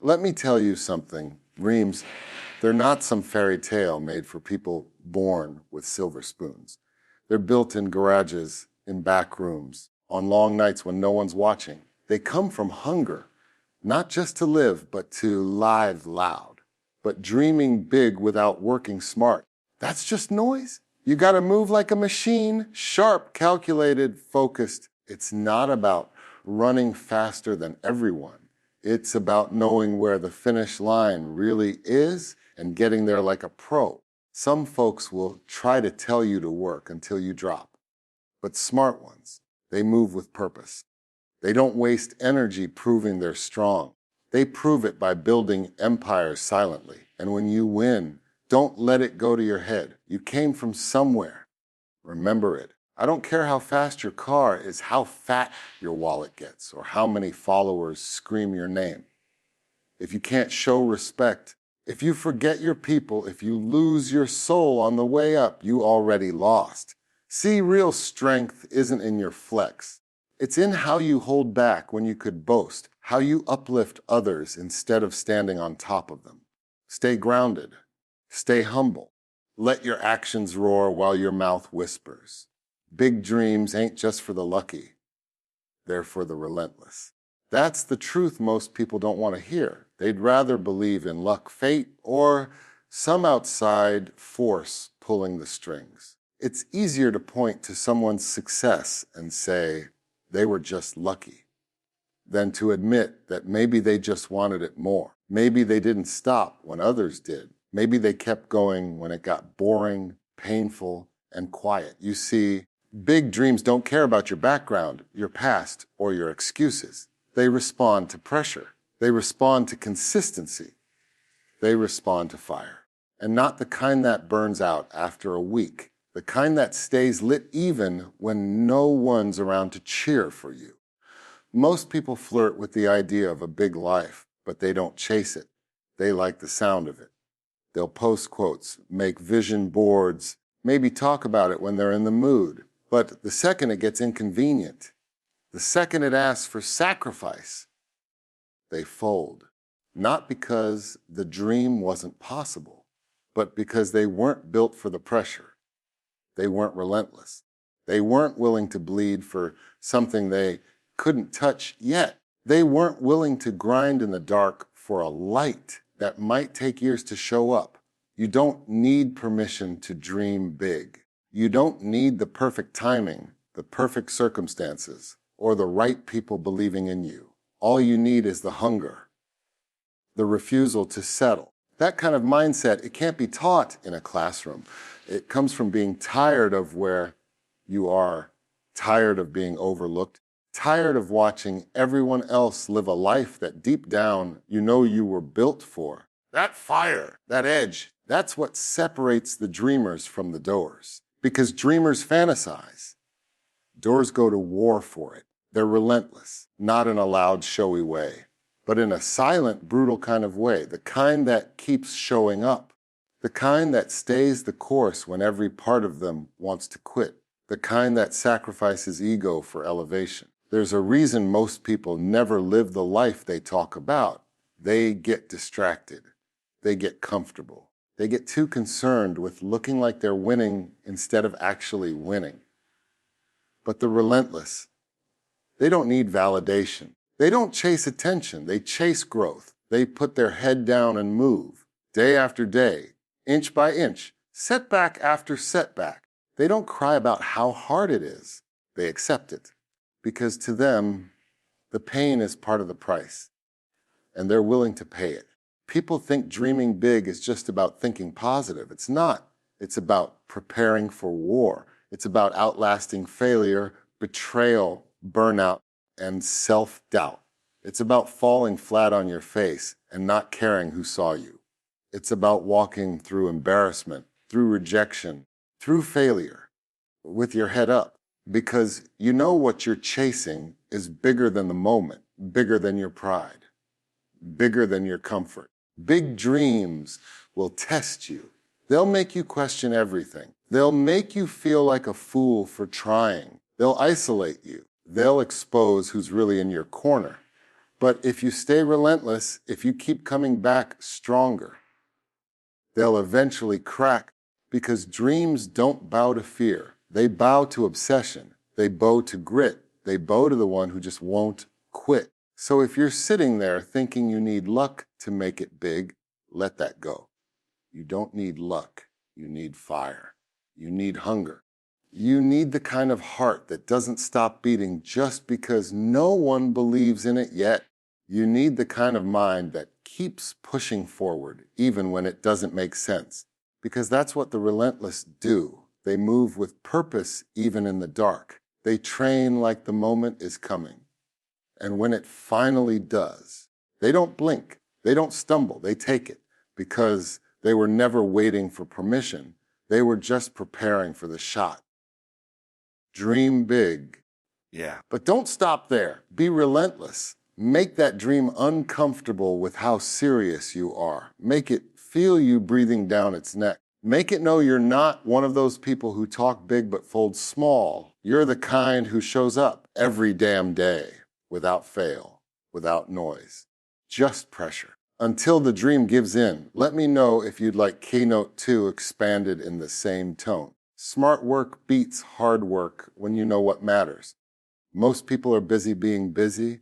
Let me tell you something. Dreams, they're not some fairy tale made for people born with silver spoons. They're built in garages, in back rooms, on long nights when no one's watching. They come from hunger, not just to live, but to live loud. But dreaming big without working smart, that's just noise. You gotta move like a machine, sharp, calculated, focused. It's not about running faster than everyone. It's about knowing where the finish line really is and getting there like a pro. Some folks will try to tell you to work until you drop. But smart ones, they move with purpose. They don't waste energy proving they're strong. They prove it by building empires silently. And when you win, don't let it go to your head. You came from somewhere. Remember it. I don't care how fast your car is, how fat your wallet gets, or how many followers scream your name. If you can't show respect, if you forget your people, if you lose your soul on the way up, you already lost. See, real strength isn't in your flex. It's in how you hold back when you could boast, how you uplift others instead of standing on top of them. Stay grounded. Stay humble. Let your actions roar while your mouth whispers. Big dreams ain't just for the lucky. They're for the relentless. That's the truth most people don't want to hear. They'd rather believe in luck, fate, or some outside force pulling the strings. It's easier to point to someone's success and say they were just lucky than to admit that maybe they just wanted it more. Maybe they didn't stop when others did. Maybe they kept going when it got boring, painful, and quiet. You see, big dreams don't care about your background, your past, or your excuses. They respond to pressure. They respond to consistency. They respond to fire. And not the kind that burns out after a week. The kind that stays lit even when no one's around to cheer for you. Most people flirt with the idea of a big life, but they don't chase it. They like the sound of it. They'll post quotes, make vision boards, maybe talk about it when they're in the mood. But the second it gets inconvenient, the second it asks for sacrifice, they fold. Not because the dream wasn't possible, but because they weren't built for the pressure. They weren't relentless. They weren't willing to bleed for something they couldn't touch yet. They weren't willing to grind in the dark for a light that might take years to show up. You don't need permission to dream big. You don't need the perfect timing, the perfect circumstances, or the right people believing in you. All you need is the hunger, the refusal to settle. That kind of mindset, it can't be taught in a classroom. It comes from being tired of where you are, tired of being overlooked, tired of watching everyone else live a life that deep down you know you were built for. That fire, that edge, that's what separates the dreamers from the doers. Because dreamers fantasize. Doers go to war for it. They're relentless, not in a loud, showy way, but in a silent, brutal kind of way, the kind that keeps showing up, the kind that stays the course when every part of them wants to quit, the kind that sacrifices ego for elevation. There's a reason most people never live the life they talk about. They get distracted. They get comfortable. They get too concerned with looking like they're winning instead of actually winning. But the relentless, they don't need validation. They don't chase attention. They chase growth. They put their head down and move, day after day, inch by inch, setback after setback. They don't cry about how hard it is. They accept it. Because to them, the pain is part of the price, and they're willing to pay it. People think dreaming big is just about thinking positive. It's not. It's about preparing for war. It's about outlasting failure, betrayal, burnout, and self-doubt. It's about falling flat on your face and not caring who saw you. It's about walking through embarrassment, through rejection, through failure, with your head up. Because you know what you're chasing is bigger than the moment, bigger than your pride, bigger than your comfort. Big dreams will test you. They'll make you question everything. They'll make you feel like a fool for trying. They'll isolate you. They'll expose who's really in your corner. But if you stay relentless, if you keep coming back stronger, they'll eventually crack, because dreams don't bow to fear. They bow to obsession. They bow to grit. They bow to the one who just won't quit. So if you're sitting there thinking you need luck to make it big, let that go. You don't need luck. You need fire. You need hunger. You need the kind of heart that doesn't stop beating just because no one believes in it yet. You need the kind of mind that keeps pushing forward even when it doesn't make sense. Because that's what the relentless do. They move with purpose even in the dark. They train like the moment is coming. And when it finally does, they don't blink. They don't stumble. They take it because they were never waiting for permission. They were just preparing for the shot. Dream big. Yeah. But don't stop there. Be relentless. Make that dream uncomfortable with how serious you are. Make it feel you breathing down its neck. Make it know you're not one of those people who talk big but fold small. You're the kind who shows up every damn day without fail, without noise, just pressure. Until the dream gives in, let me know if you'd like Keynote 2 expanded in the same tone. Smart work beats hard work when you know what matters. Most people are busy being busy.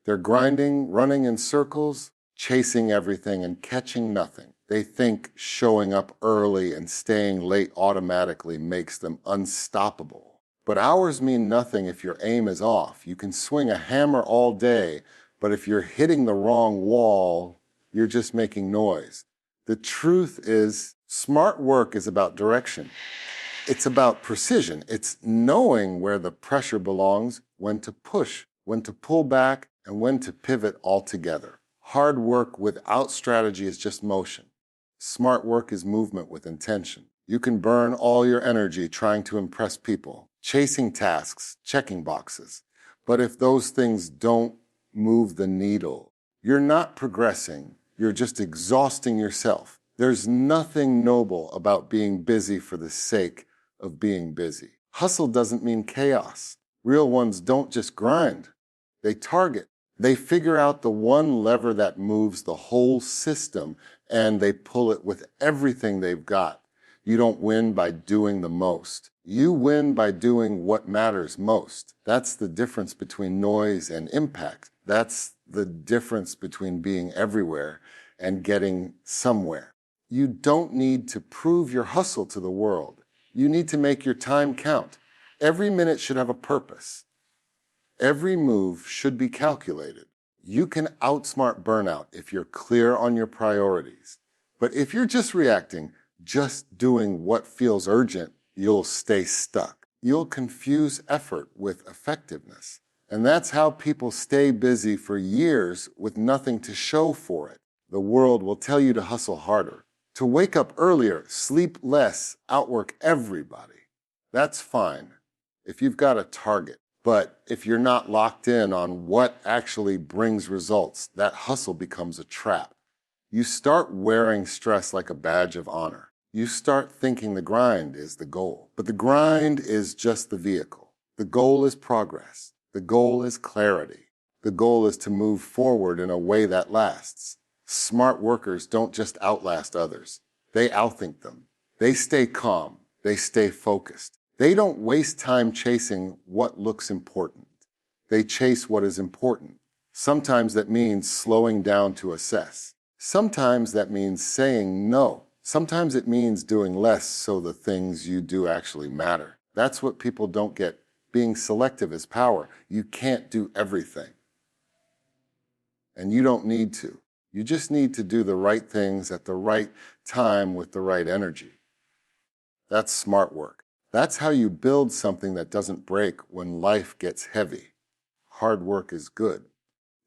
They're grinding, running in circles, chasing everything and catching nothing. They think showing up early and staying late automatically makes them unstoppable. But hours mean nothing if your aim is off. You can swing a hammer all day, but if you're hitting the wrong wall, you're just making noise. The truth is, smart work is about direction. It's about precision. It's knowing where the pressure belongs, when to push, when to pull back, and when to pivot altogether. Hard work without strategy is just motion. Smart work is movement with intention. You can burn all your energy trying to impress people, chasing tasks, checking boxes. But if those things don't move the needle, you're not progressing. You're just exhausting yourself. There's nothing noble about being busy for the sake of being busy. Hustle doesn't mean chaos. Real ones don't just grind. They target. They figure out the one lever that moves the whole system, and they pull it with everything they've got. You don't win by doing the most. You win by doing what matters most. That's the difference between noise and impact. That's the difference between being everywhere and getting somewhere. You don't need to prove your hustle to the world. You need to make your time count. Every minute should have a purpose. Every move should be calculated. You can outsmart burnout if you're clear on your priorities. But if you're just reacting, just doing what feels urgent, you'll stay stuck. You'll confuse effort with effectiveness. And that's how people stay busy for years with nothing to show for it. The world will tell you to hustle harder, to wake up earlier, sleep less, outwork everybody. That's fine if you've got a target. But if you're not locked in on what actually brings results, that hustle becomes a trap. You start wearing stress like a badge of honor. You start thinking the grind is the goal. But the grind is just the vehicle. The goal is progress. The goal is clarity. The goal is to move forward in a way that lasts. Smart workers don't just outlast others. They outthink them. They stay calm. They stay focused. They don't waste time chasing what looks important. They chase what is important. Sometimes that means slowing down to assess. Sometimes that means saying no. Sometimes it means doing less so the things you do actually matter. That's what people don't get. Being selective is power. You can't do everything. And you don't need to. You just need to do the right things at the right time with the right energy. That's smart work. That's how you build something that doesn't break when life gets heavy. Hard work is good.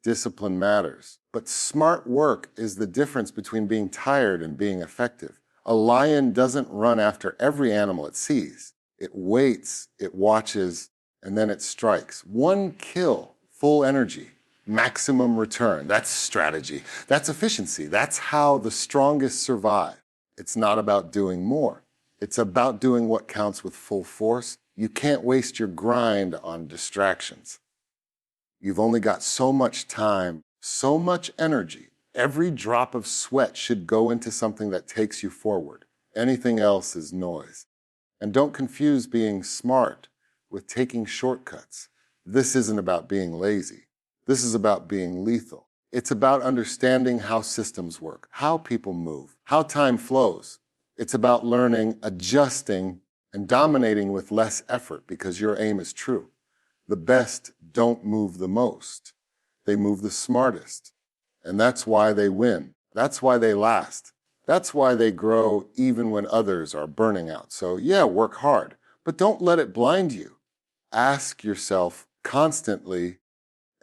Discipline matters. But smart work is the difference between being tired and being effective. A lion doesn't run after every animal it sees. It waits, it watches, and then it strikes. One kill, full energy, maximum return. That's strategy. That's efficiency. That's how the strongest survive. It's not about doing more. It's about doing what counts with full force. You can't waste your grind on distractions. You've only got so much time, so much energy. Every drop of sweat should go into something that takes you forward. Anything else is noise. And don't confuse being smart with taking shortcuts. This isn't about being lazy. This is about being lethal. It's about understanding how systems work, how people move, how time flows. It's about learning, adjusting, and dominating with less effort because your aim is true. The best don't move the most. They move the smartest. And that's why they win. That's why they last. That's why they grow even when others are burning out. So yeah, work hard, but don't let it blind you. Ask yourself constantly,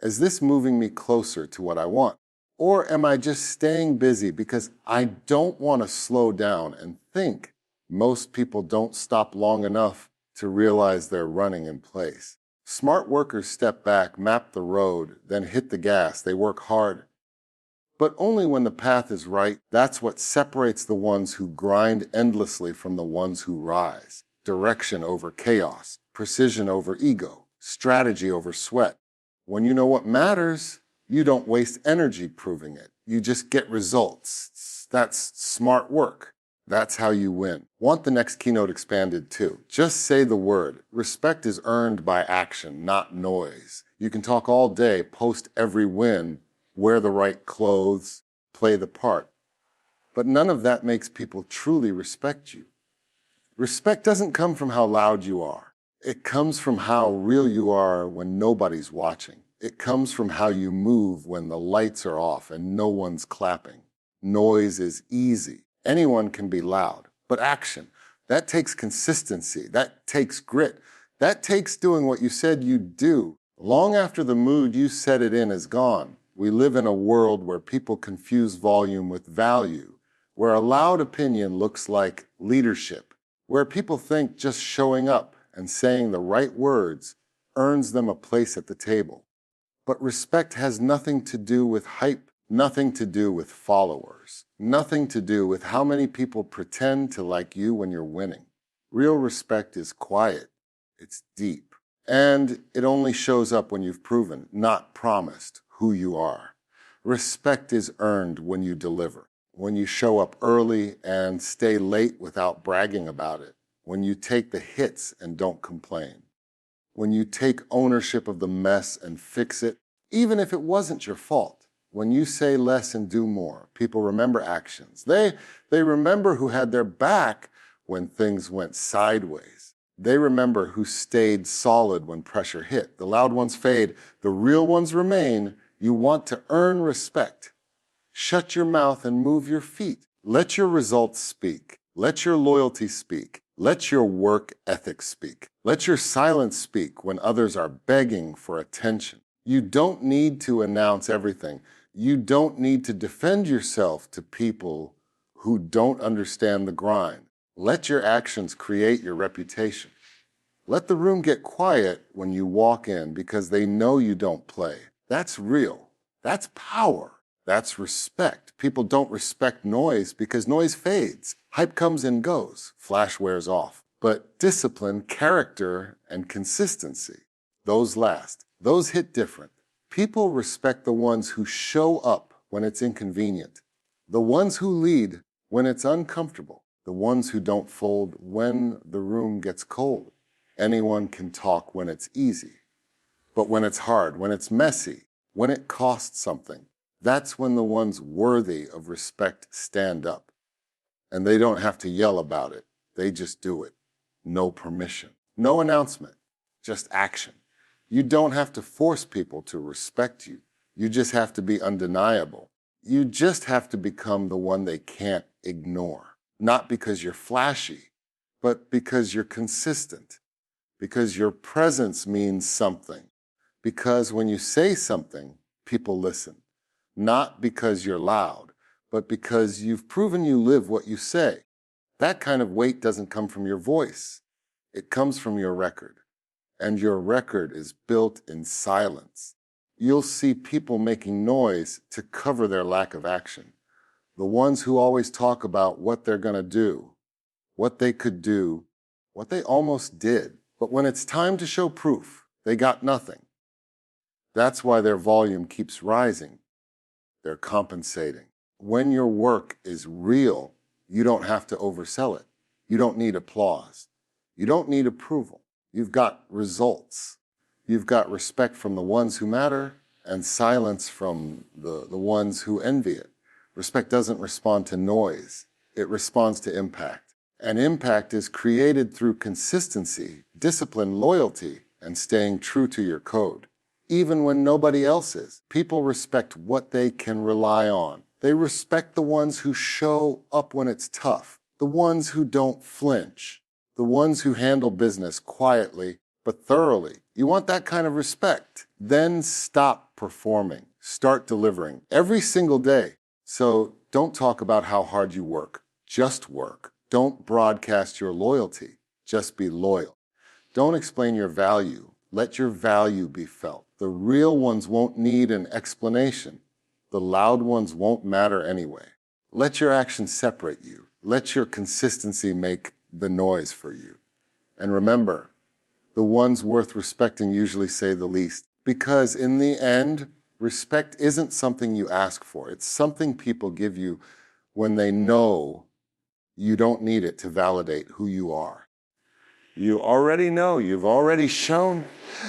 is this moving me closer to what I want? Or am I just staying busy because I don't want to slow down and think? Most people don't stop long enough to realize they're running in place. Smart workers step back, map the road, then hit the gas. They work hard, but only when the path is right. That's what separates the ones who grind endlessly from the ones who rise. Direction over chaos, precision over ego, strategy over sweat. When you know what matters, you don't waste energy proving it. You just get results. That's smart work. That's how you win. Want the next keynote expanded too? Just say the word. Respect is earned by action, not noise. You can talk all day, post every win, wear the right clothes, play the part. But none of that makes people truly respect you. Respect doesn't come from how loud you are. It comes from how real you are when nobody's watching. It comes from how you move when the lights are off and no one's clapping. Noise is easy. Anyone can be loud. But action, that takes consistency. That takes grit. That takes doing what you said you'd do. Long after the mood you set it in is gone. We live in a world where people confuse volume with value, where a loud opinion looks like leadership, where people think just showing up and saying the right words earns them a place at the table. But respect has nothing to do with hype, nothing to do with followers, nothing to do with how many people pretend to like you when you're winning. Real respect is quiet, it's deep, and it only shows up when you've proven, not promised, who you are. Respect is earned when you deliver, when you show up early and stay late without bragging about it, when you take the hits and don't complain, when you take ownership of the mess and fix it, even if it wasn't your fault. When you say less and do more, people remember actions. They remember who had their back when things went sideways. They remember who stayed solid when pressure hit. The loud ones fade, the real ones remain. You want to earn respect. Shut your mouth and move your feet. Let your results speak. Let your loyalty speak. Let your work ethic speak. Let your silence speak when others are begging for attention. You don't need to announce everything. You don't need to defend yourself to people who don't understand the grind. Let your actions create your reputation. Let the room get quiet when you walk in because they know you don't play. That's real. That's power. That's respect. People don't respect noise because noise fades. Hype comes and goes. Flash wears off. But discipline, character, and consistency, those last. Those hit different. People respect the ones who show up when it's inconvenient, the ones who lead when it's uncomfortable, the ones who don't fold when the room gets cold. Anyone can talk when it's easy, but when it's hard, when it's messy, when it costs something, that's when the ones worthy of respect stand up. And they don't have to yell about it. They just do it. No permission, no announcement, just action. You don't have to force people to respect you. You just have to be undeniable. You just have to become the one they can't ignore. Not because you're flashy, but because you're consistent. Because your presence means something. Because when you say something, people listen. Not because you're loud, but because you've proven you live what you say. That kind of weight doesn't come from your voice. It comes from your record. And your record is built in silence. You'll see people making noise to cover their lack of action. The ones who always talk about what they're going to do, what they could do, what they almost did. But when it's time to show proof, they got nothing. That's why their volume keeps rising. They're compensating. When your work is real, you don't have to oversell it. You don't need applause. You don't need approval. You've got results. You've got respect from the ones who matter and silence from the ones who envy it. Respect doesn't respond to noise. It responds to impact. And impact is created through consistency, discipline, loyalty, and staying true to your code. Even when nobody else is, people respect what they can rely on. They respect the ones who show up when it's tough, the ones who don't flinch, the ones who handle business quietly but thoroughly. You want that kind of respect? Then stop performing. Start delivering every single day. So don't talk about how hard you work. Just work. Don't broadcast your loyalty. Just be loyal. Don't explain your value. Let your value be felt. The real ones won't need an explanation. The loud ones won't matter anyway. Let your actions separate you. Let your consistency make the noise for you. And remember, the ones worth respecting usually say the least. Because in the end, respect isn't something you ask for. It's something people give you when they know you don't need it to validate who you are. You already know, you've already shown.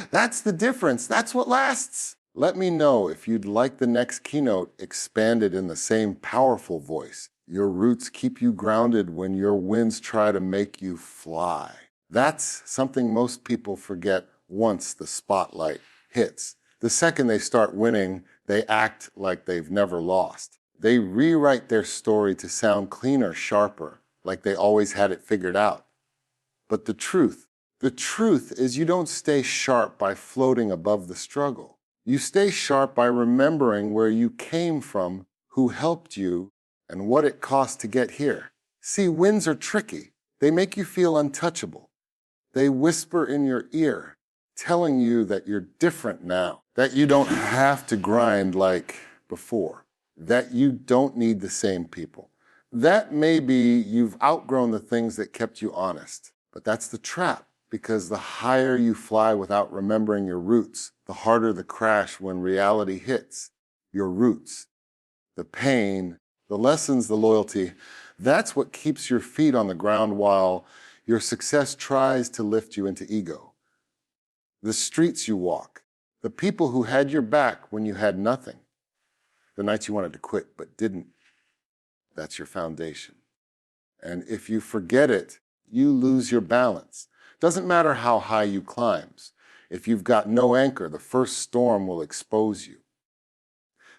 That's the difference. That's what lasts. Let me know if you'd like the next keynote expanded in the same powerful voice. Your roots keep you grounded when your winds try to make you fly. That's something most people forget once the spotlight hits. The second they start winning, they act like they've never lost. They rewrite their story to sound cleaner, sharper, like they always had it figured out. But the truth is you don't stay sharp by floating above the struggle. You stay sharp by remembering where you came from, who helped you, and what it cost to get here. See, wins are tricky. They make you feel untouchable. They whisper in your ear, telling you that you're different now, that you don't have to grind like before, that you don't need the same people. That maybe you've outgrown the things that kept you honest. But that's the trap, because the higher you fly without remembering your roots, the harder the crash when reality hits. Your roots, the pain, the lessons, the loyalty, that's what keeps your feet on the ground while your success tries to lift you into ego. The streets you walk, the people who had your back when you had nothing, the nights you wanted to quit but didn't, that's your foundation. And if you forget it, you lose your balance. Doesn't matter how high you climb. If you've got no anchor, the first storm will expose you.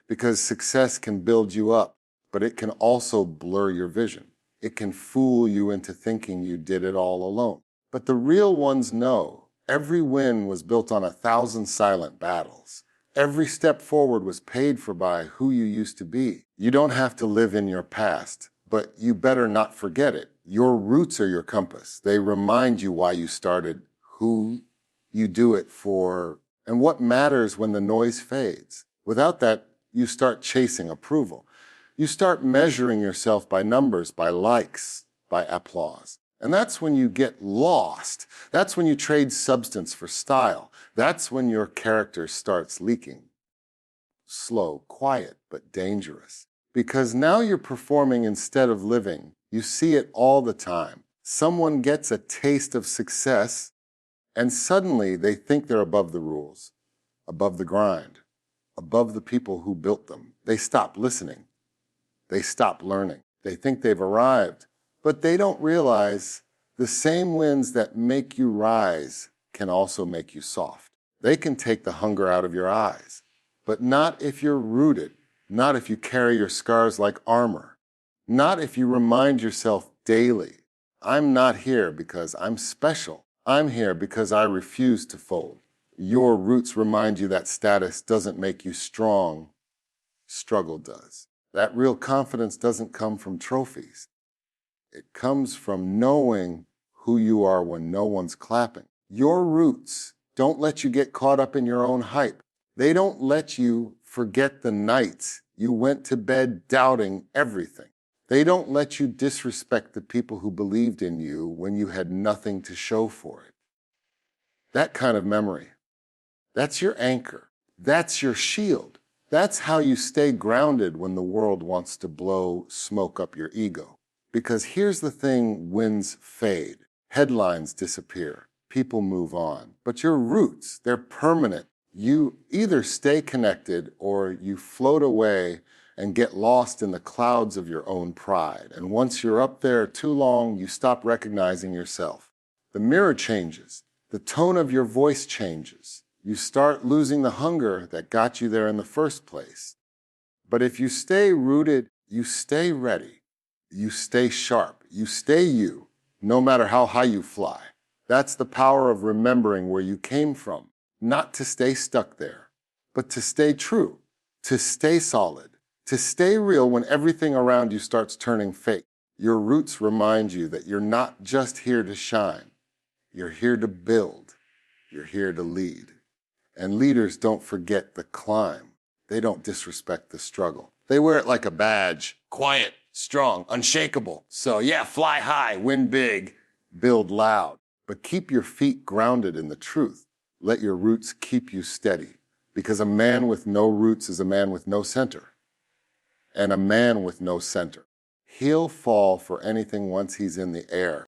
Because success can build you up, but it can also blur your vision. It can fool you into thinking you did it all alone. But the real ones know every win was built on 1,000 silent battles. Every step forward was paid for by who you used to be. You don't have to live in your past, but you better not forget it. Your roots are your compass. They remind you why you started, who you do it for, and what matters when the noise fades. Without that, you start chasing approval. You start measuring yourself by numbers, by likes, by applause. And that's when you get lost. That's when you trade substance for style. That's when your character starts leaking. Slow, quiet, but dangerous. Because now you're performing instead of living. You see it all the time. Someone gets a taste of success, and suddenly they think they're above the rules, above the grind, above the people who built them. They stop listening. They stop learning. They think they've arrived, but they don't realize the same winds that make you rise can also make you soft. They can take the hunger out of your eyes, but not if you're rooted, not if you carry your scars like armor, not if you remind yourself daily, I'm not here because I'm special. I'm here because I refuse to fold. Your roots remind you that status doesn't make you strong. Struggle does. That real confidence doesn't come from trophies. It comes from knowing who you are when no one's clapping. Your roots don't let you get caught up in your own hype. They don't let you forget the nights you went to bed doubting everything. They don't let you disrespect the people who believed in you when you had nothing to show for it. That kind of memory, that's your anchor. That's your shield. That's how you stay grounded when the world wants to blow smoke up your ego. Because here's the thing: winds fade, headlines disappear, people move on. But your roots, they're permanent. You either stay connected or you float away and get lost in the clouds of your own pride. And once you're up there too long, you stop recognizing yourself. The mirror changes. The tone of your voice changes. You start losing the hunger that got you there in the first place. But if you stay rooted, you stay ready. You stay sharp. You stay you, no matter how high you fly. That's the power of remembering where you came from. Not to stay stuck there, but to stay true, to stay solid, to stay real when everything around you starts turning fake. Your roots remind you that you're not just here to shine. You're here to build. You're here to lead. And leaders don't forget the climb. They don't disrespect the struggle. They wear it like a badge. Quiet, strong, unshakable. So yeah, fly high, win big, build loud. But keep your feet grounded in the truth. Let your roots keep you steady. Because a man with no roots is a man with no center. And a man with no center, he'll fall for anything once he's in the air.